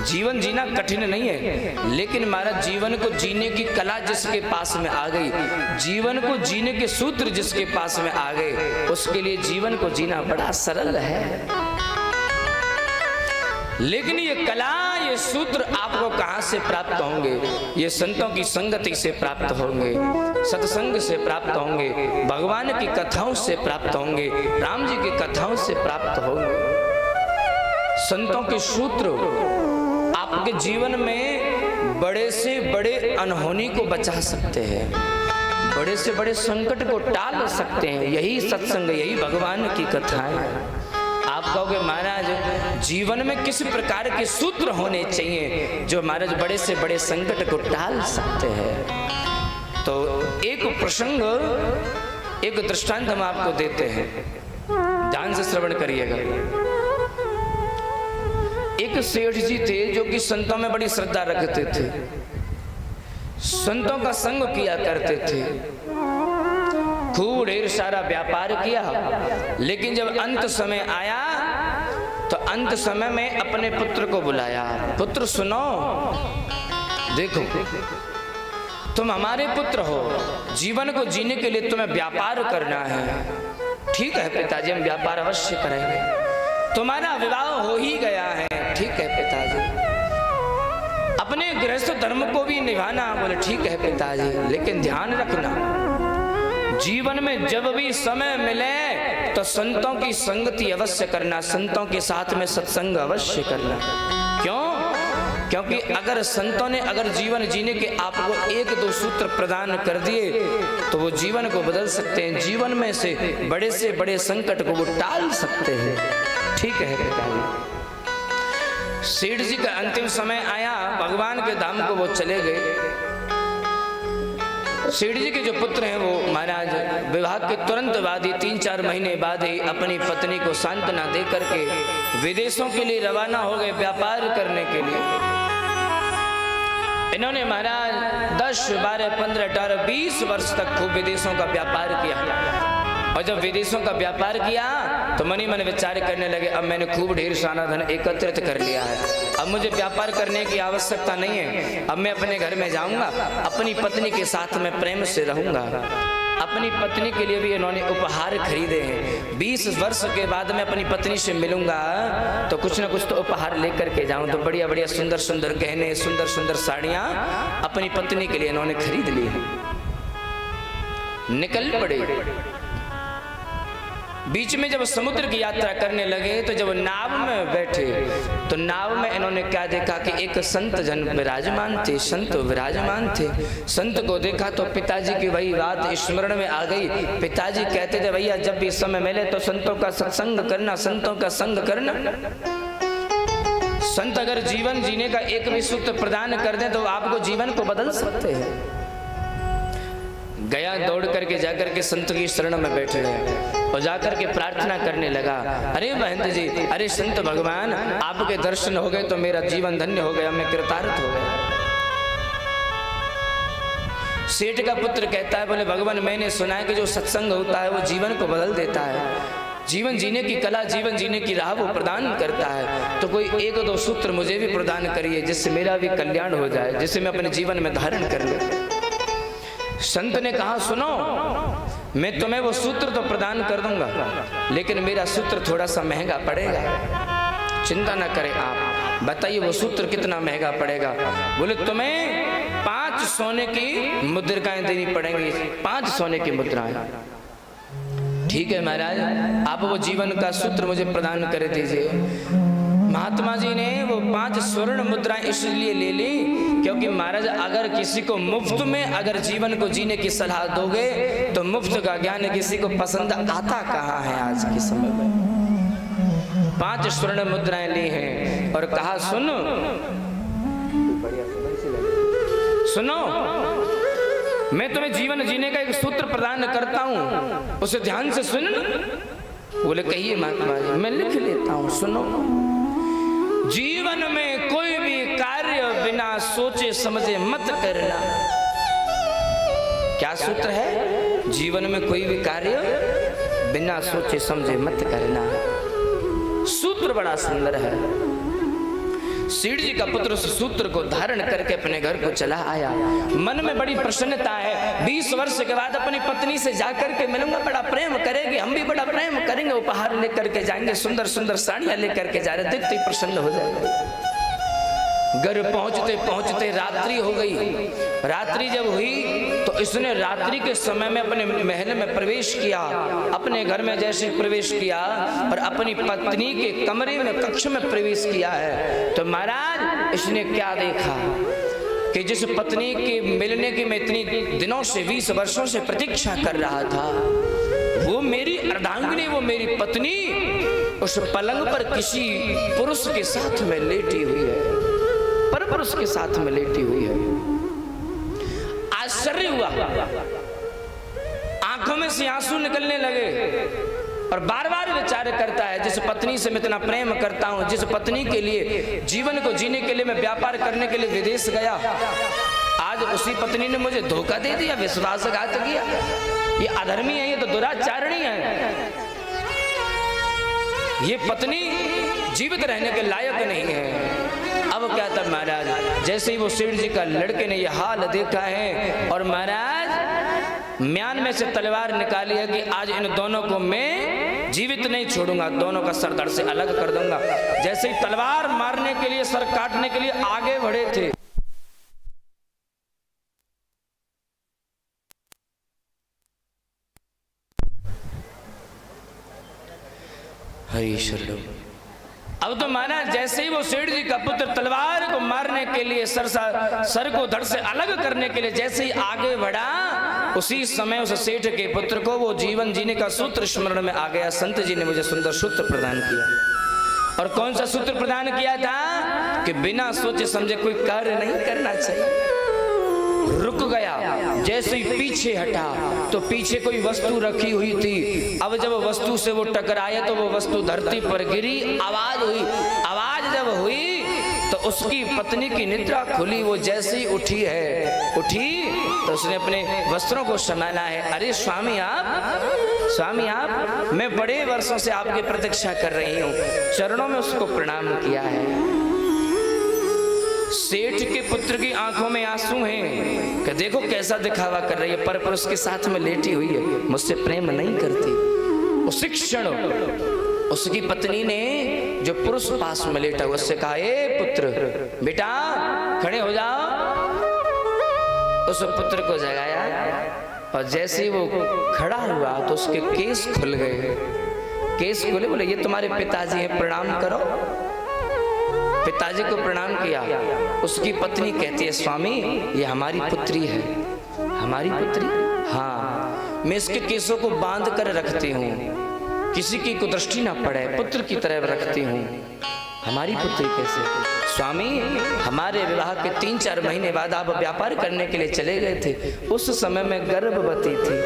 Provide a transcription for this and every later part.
जीवन जीना कठिन नहीं है, लेकिन महाराज जीवन को जीने की कला जिसके पास में आ गई, जीवन को जीने के सूत्र जिसके पास में आ गए, उसके लिए जीवन को जीना बड़ा सरल है। लेकिन ये कला, ये सूत्र आपको कहां से प्राप्त होंगे? ये संतों की संगति से प्राप्त होंगे, सत्संग से प्राप्त होंगे, भगवान की कथाओं से प्राप्त होंगे, राम जी की कथाओं से प्राप्त होंगे। संतों के सूत्र आपके जीवन में बड़े से बड़े अनहोनी को बचा सकते हैं, बड़े से बड़े संकट को टाल सकते हैं। यही सत्संग, यही भगवान की कथाएं हैं। आप कहोगे महाराज जीवन में किस प्रकार के सूत्र होने चाहिए जो महाराज बड़े से बड़े संकट को टाल सकते हैं? तो एक प्रसंग, एक दृष्टांत हम आपको देते हैं, ध्यान से श्रवण करिएगा। एक सेठ जी थे जो कि संतों में बड़ी श्रद्धा रखते थे, संतों का संग किया करते थे, खूब ढेर सारा व्यापार किया। लेकिन जब अंत समय आया तो अंत समय में अपने पुत्र को बुलाया, पुत्र सुनो, देखो तुम हमारे पुत्र हो, जीवन को जीने के लिए तुम्हें व्यापार करना है। ठीक है पिताजी, हम व्यापार अवश्य करेंगे। तुम्हारा विवाह हो ही गया है, ठीक है पिताजी। अपने गृहस्थ धर्म को भी निभाना, बोले ठीक है पिताजी, लेकिन ध्यान रखना जीवन में जब भी समय मिले तो संतों की संगति अवश्य करना, संतों के साथ में सत्संग अवश्य करना। क्यों? क्योंकि अगर संतों ने अगर जीवन जीने के आपको एक दो सूत्र प्रदान कर दिए तो वो जीवन को बदल सकते हैं, जीवन में से बड़े संकट को वो टाल सकते हैं। ठीक है पिताजी। सेठ जी का अंतिम समय आया, भगवान के धाम को वो चले गए। सेठ जी के जो पुत्र हैं वो महाराज विवाह के तुरंत बाद ही 3-4 महीने बाद ही अपनी पत्नी को सांत्वना दे करके विदेशों के लिए रवाना हो गए व्यापार करने के लिए। इन्होंने महाराज 10, 12, 15, 18, 20 वर्ष तक खूब विदेशों का व्यापार किया। और जब विदेशों का व्यापार किया तो मनी मन विचार करने लगे, अब मैंने खूब ढेर सारा धन एकत्रित कर लिया है, अब मुझे व्यापार करने की आवश्यकता नहीं है। अब मैं अपने घर में जाऊंगा, अपनी पत्नी के साथ में प्रेम से रहूंगा। अपनी पत्नी के लिए भी इन्होंने उपहार खरीदे हैं। 20 वर्ष के बाद मैं अपनी पत्नी से मिलूंगा तो कुछ ना कुछ तो उपहार लेकर के जाऊं। तो बढ़िया बढ़िया सुंदर सुंदर गहने, सुंदर सुंदर साड़ियां अपनी पत्नी के लिए इन्होंने खरीद ली है। निकल पड़े। बीच में जब समुद्र की यात्रा करने लगे तो जब नाव में बैठे तो नाव में इन्होंने क्या देखा कि एक संत जन विराजमान थे, संत विराजमान थे। संत को देखा तो पिताजी की वही बात स्मरण में आ गई। पिताजी कहते थे भैया जब भी समय मिले तो संतों का सत्संग करना, संतों का संग करना। संत अगर जीवन जीने का एक भी सूत्र प्रदान कर दें तो आपको जीवन को बदल सकते हैं। गया दौड़ करके जाकर के संत की शरण में बैठ गया और जाकर के प्रार्थना करने लगा, अरे महंत जी, अरे संत भगवान, आपके दर्शन हो गए तो मेरा जीवन धन्य हो गया, मैं कृतार्थ हो गया। सेठ का पुत्र कहता है, बोले भगवान मैंने सुना है कि जो सत्संग होता है वो जीवन को बदल देता है, जीवन जीने की कला, जीवन जीने की राह वो प्रदान करता है। तो कोई 1-2 सूत्र मुझे भी प्रदान करिए जिससे मेरा भी कल्याण हो जाए, जिससे मैं अपने जीवन में धारण कर लूं। संत ने कहा सुनो, मैं तुम्हें वो सूत्र तो प्रदान कर दूंगा लेकिन मेरा सूत्र थोड़ा सा महंगा पड़ेगा। चिंता ना करें आप, बताइए वो सूत्र कितना महंगा पड़ेगा। बोले तुम्हें 5 सोने की मुद्रिकाएं देनी पड़ेंगी, 5 सोने की मुद्राएं। ठीक है महाराज, आप वो जीवन का सूत्र मुझे प्रदान कर दीजिए। महात्मा जी ने वो 5 स्वर्ण मुद्राएं इसलिए ले ली क्योंकि महाराज अगर किसी को मुफ्त में अगर जीवन को जीने की सलाह दोगे तो मुफ्त का ज्ञान किसी को पसंद आता कहाँ है आज के समय में। 5 स्वर्ण मुद्राएं ली हैं और कहा सुनो, सुनो, मैं तुम्हें जीवन जीने का एक सूत्र प्रदान करता हूं, उसे ध्यान से सुन। बोले कहिए महात्मा जी, मैं लिख लेता हूं, सुनो। जीवन में कोई भी कार्य बिना सोचे समझे मत करना। क्या सूत्र है? जीवन में कोई भी कार्य बिना सोचे समझे मत करना। सूत्र बड़ा सुंदर है। सेठ जी का पुत्र उस सूत्र को धारण करके अपने घर को चला आया। मन में बड़ी प्रसन्नता है, 20 वर्ष के बाद अपनी पत्नी से जाकर के मिलूंगा, बड़ा प्रेम करेगी, हम भी बड़ा प्रेम करेंगे, उपहार लेकर के जाएंगे, सुंदर सुंदर साड़ियां लेकर के जा रहे, देखते ही प्रसन्न हो जाएगा। घर पहुंचते पहुंचते रात्रि हो गई। रात्रि जब हुई तो इसने रात्रि के समय में अपने महल में प्रवेश किया। अपने घर में जैसे प्रवेश किया और अपनी पत्नी के कमरे में कक्ष में प्रवेश किया है तो महाराज इसने क्या देखा कि जिस पत्नी के मिलने की मैं इतनी दिनों से 20 वर्षों से प्रतीक्षा कर रहा था, वो मेरी अर्धांगिनी, वो मेरी पत्नी उस पलंग पर किसी पुरुष के साथ में लेटी हुई है, पर पुरुष के साथ में लेटी हुई है। आश्चर्य हुआ, आंखों में से आंसू निकलने लगे और बार बार विचार करता है, जिस पत्नी से मैं इतना प्रेम करता हूं, जिस पत्नी के लिए जीवन को जीने के लिए मैं व्यापार करने के लिए विदेश गया, आज उसी पत्नी ने मुझे धोखा दे दिया, विश्वासघात किया। ये अधर्मी है, ये तो दुराचारणी है, ये पत्नी जीवित रहने के लायक नहीं है। अब क्या था महाराज, जैसे ही वो सेठ जी का लड़के ने ये हाल देखा है और महाराज म्यान में से तलवार निकाली है कि आज इन दोनों को मैं जीवित नहीं छोड़ूंगा, दोनों का सर धड़ से अलग कर दूंगा। जैसे ही तलवार मारने के लिए, सर काटने के लिए आगे बढ़े थे, हरी शरण। अब तो माना जैसे ही वो सेठ जी का पुत्र तलवार को मारने के लिए, सर को धड़ से अलग करने के लिए जैसे ही आगे बढ़ा, उसी समय उस सेठ के पुत्र को वो जीवन जीने का सूत्र स्मरण में आ गया। संत जी ने मुझे सुंदर सूत्र प्रदान किया। और कौन सा सूत्र प्रदान किया था कि बिना सोचे समझे कोई कार्य नहीं करना चाहिए। रुक गया, जैसे ही पीछे हटा तो पीछे कोई वस्तु रखी हुई थी। अब जब वस्तु से वो टकराया तो वो वस्तु धरती पर गिरी, आवाज हुई। आवाज जब हुई तो उसकी पत्नी की निद्रा खुली। वो जैसे ही उठी तो उसने अपने वस्त्रों को संभाला है। अरे स्वामी आप, मैं बड़े वर्षों से आपकी प्रतीक्षा कर रही हूँ। चरणों में उसको प्रणाम किया है। सेठ के पुत्र की आंखों में आंसू हैं कि देखो कैसा दिखावा कर रही है, पर पुरुष के साथ में लेटी हुई है, मुझसे प्रेम नहीं करती। उसी क्षण उसकी पत्नी ने जो पुरुष पास में लेटा उससे कहा, ए पुत्र बेटा खड़े हो जाओ। उस पुत्र को जगाया और जैसे ही वो खड़ा हुआ तो उसके केस खुल गए। केस खुले, बोले ये तुम्हारे पिताजी हैं, प्रणाम करो। पिताजी को प्रणाम किया। उसकी पत्नी कहती है, स्वामी ये हमारी पुत्री है। हमारी पुत्री? हाँ, मैं इसके केसों को बांध कर रखती हूँ, किसी की कुदृष्टि ना पड़े, पुत्र की तरह रखती हूँ। हमारी पुत्री कैसे? स्वामी हमारे विवाह के 3-4 महीने बाद आप व्यापार करने के लिए चले गए थे, उस समय मैं गर्भवती थी।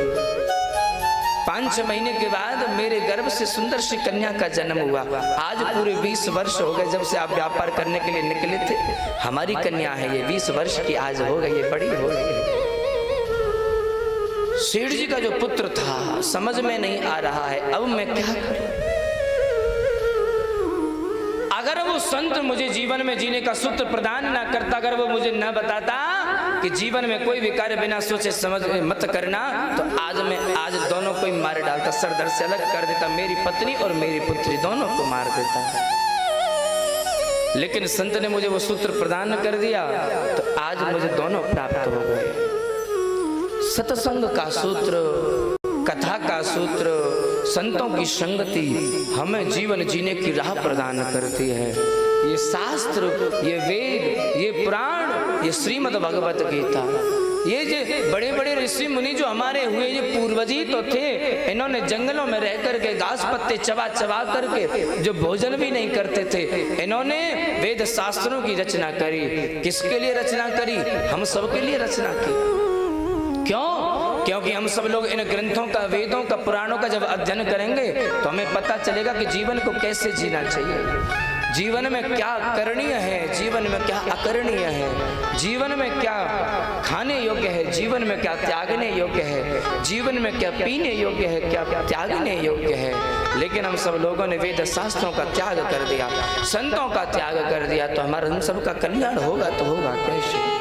5 महीने के बाद मेरे गर्भ से सुंदर सी कन्या का जन्म हुआ। आज पूरे 20 वर्ष हो गए जब से आप व्यापार करने के लिए निकले थे। हमारी कन्या है ये, 20 वर्ष की आज हो गई, ये बड़ी हो गई। सेठ जी का जो पुत्र था समझ में नहीं आ रहा है, अब मैं क्या करूं? अगर वो संत मुझे जीवन में जीने का सूत्र प्रदान ना करता, अगर वो मुझे न बताता कि जीवन में कोई भी कार्य बिना सोचे समझ मत करना, तो आज दोनों को ही मार डालता, सर धड़ से अलग कर देता, मेरी पत्नी और मेरी पुत्री दोनों को मार देता। लेकिन संत ने मुझे वो सूत्र प्रदान कर दिया तो आज मुझे दोनों प्राप्त हो गए। सत्संग का सूत्र, कथा का सूत्र, संतों की संगति हमें जीवन जीने की राह प्रदान करती है। ये शास्त्र, ये वेद, ये पुराण, ये श्रीमद् भगवत गीता, ये जो बड़े बड़े ऋषि मुनि जो हमारे हुए, ये पूर्वजी तो थे। इन्होंने जंगलों में रह करके घास पत्ते चबा चबा करके जो भोजन भी नहीं करते थे, इन्होंने वेद शास्त्रों की रचना करी। किसके लिए रचना करी? हम सबके लिए रचना की। क्यों? क्योंकि हम सब लोग इन ग्रंथों का, वेदों का, पुराणों का जब अध्ययन करेंगे तो हमें पता चलेगा कि जीवन को कैसे जीना चाहिए। जीवन में क्या करणीय है, जीवन में क्या अकरणीय है, जीवन में क्या खाने योग्य है, जीवन में क्या त्यागने योग्य है, जीवन में क्या पीने योग्य है, क्या त्यागने योग्य है। लेकिन हम सब लोगों ने वेद शास्त्रों का त्याग कर दिया, संतों का त्याग कर दिया, तो हमारा हम सबका कल्याण होगा तो होगा कैसे?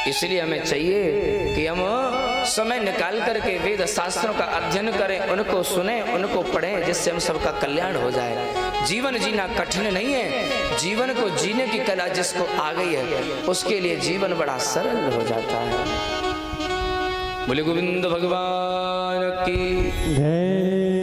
इसलिए हमें चाहिए कि हम समय निकाल करके वेद शास्त्रों का अध्ययन करें, उनको सुने, उनको पढ़ें, जिससे हम सबका कल्याण हो जाए। जीवन जीना कठिन नहीं है, जीवन को जीने की कला जिसको आ गई है उसके लिए जीवन बड़ा सरल हो जाता है। बोले गोविंद भगवान की जय।